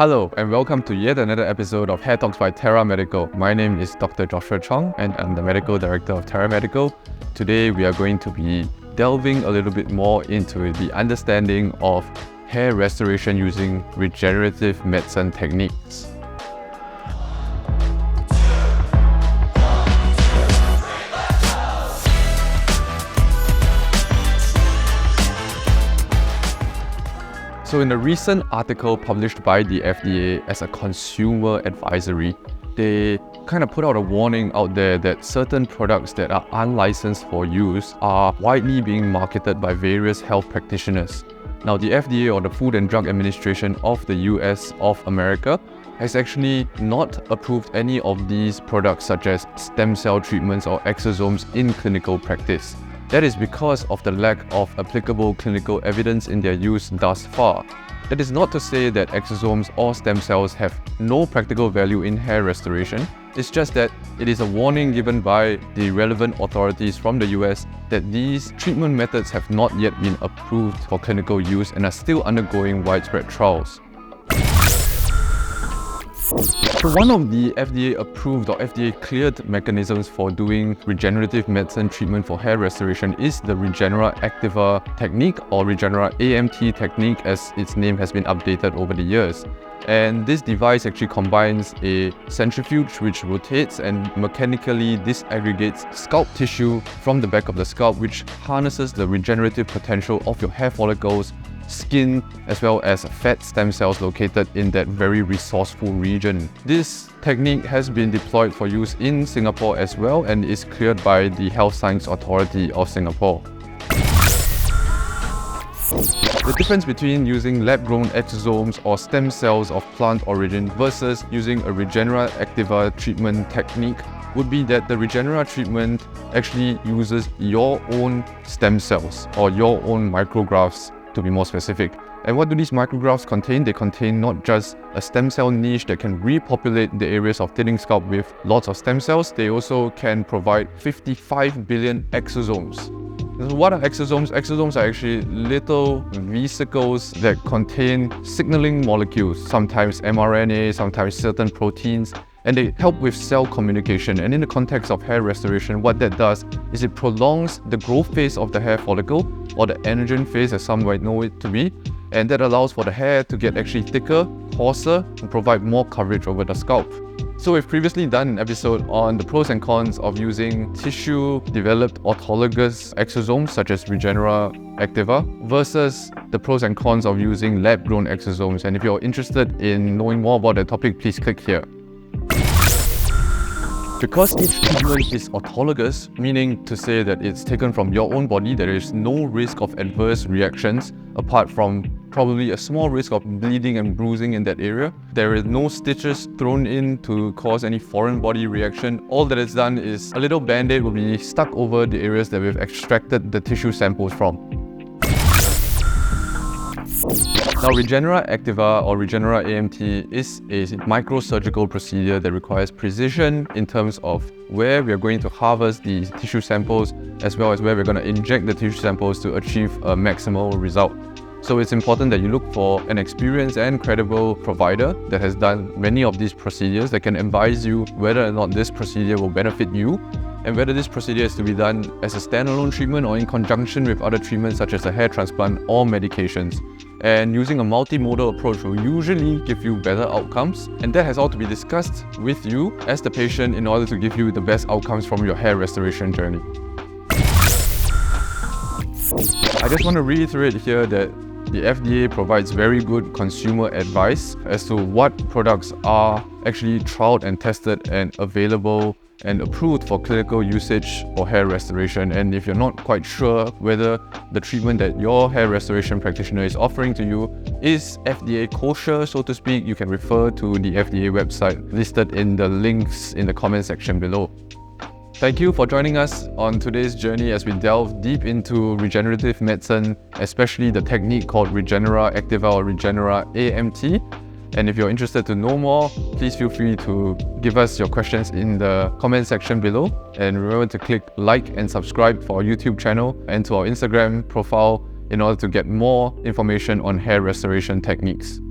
Hello and welcome to yet another episode of Hair Talks by Terra Medical. My name is Dr. Joshua Chong and I'm the Medical Director of Terra Medical. Today we are going to be delving a little bit more into the understanding of hair restoration using regenerative medicine techniques. So in a recent article published by the FDA as a consumer advisory, they kind of put out a warning out there that certain products that are unlicensed for use are widely being marketed by various health practitioners. Now the FDA, or the Food and Drug Administration of the US of America, has actually not approved any of these products such as stem cell treatments or exosomes in clinical practice. That is because of the lack of applicable clinical evidence in their use thus far. That is not to say that exosomes or stem cells have no practical value in hair restoration. It's just that it is a warning given by the relevant authorities from the US that these treatment methods have not yet been approved for clinical use and are still undergoing widespread trials. So one of the FDA-approved or FDA-cleared mechanisms for doing regenerative medicine treatment for hair restoration is the Regenerative technique, or Regenerative technique as its name has been updated over the years. And this device actually combines a centrifuge which rotates and mechanically disaggregates scalp tissue from the back of the scalp, which harnesses the regenerative potential of your hair follicles, skin, as well as fat stem cells located in that very resourceful region. This technique has been deployed for use in Singapore as well and is cleared by the Health Science Authority of Singapore. The difference between using lab-grown exosomes or stem cells of plant origin versus using a Regenerative treatment technique would be that the Regenerative treatment actually uses your own stem cells or your own micrografts, to be more specific. And what do these micrografts contain? They contain not just a stem cell niche that can repopulate the areas of thinning scalp with lots of stem cells, they also can provide 55 billion exosomes. So what are exosomes? Exosomes are actually little vesicles that contain signaling molecules, sometimes mRNA, sometimes certain proteins, and they help with cell communication. And in the context of hair restoration, what that does is it prolongs the growth phase of the hair follicle, or the anagen phase as some might know it to be, and that allows for the hair to get actually thicker, coarser, and provide more coverage over the scalp. So we've previously done an episode on the pros and cons of using tissue-developed autologous exosomes such as Regenerative versus the pros and cons of using lab-grown exosomes. And if you're interested in knowing more about that topic, please click here. Because each treatment is autologous, meaning to say that it's taken from your own body, there is no risk of adverse reactions apart from probably a small risk of bleeding and bruising in that area. There is no stitches thrown in to cause any foreign body reaction. All that is done is a little band-aid will be stuck over the areas that we've extracted the tissue samples from. Now, Regenerative or Regenerative is a microsurgical procedure that requires precision in terms of where we are going to harvest the tissue samples as well as where we're going to inject the tissue samples to achieve a maximal result. So it's important that you look for an experienced and credible provider that has done many of these procedures that can advise you whether or not this procedure will benefit you and whether this procedure is to be done as a standalone treatment or in conjunction with other treatments such as a hair transplant or medications. And using a multimodal approach will usually give you better outcomes, and that has all to be discussed with you as the patient in order to give you the best outcomes from your hair restoration journey. I just want to reiterate here that the FDA provides very good consumer advice as to what products are actually trialed and tested and available and approved for clinical usage for hair restoration. And if you're not quite sure whether the treatment that your hair restoration practitioner is offering to you is FDA kosher, so to speak, you can refer to the FDA website listed in the links in the comment section below. Thank you for joining us on today's journey as we delve deep into regenerative medicine, especially the technique called Regenerative or Regenerative. And if you're interested to know more, please feel free to give us your questions in the comment section below. And remember to click like and subscribe for our YouTube channel and to our Instagram profile in order to get more information on hair restoration techniques.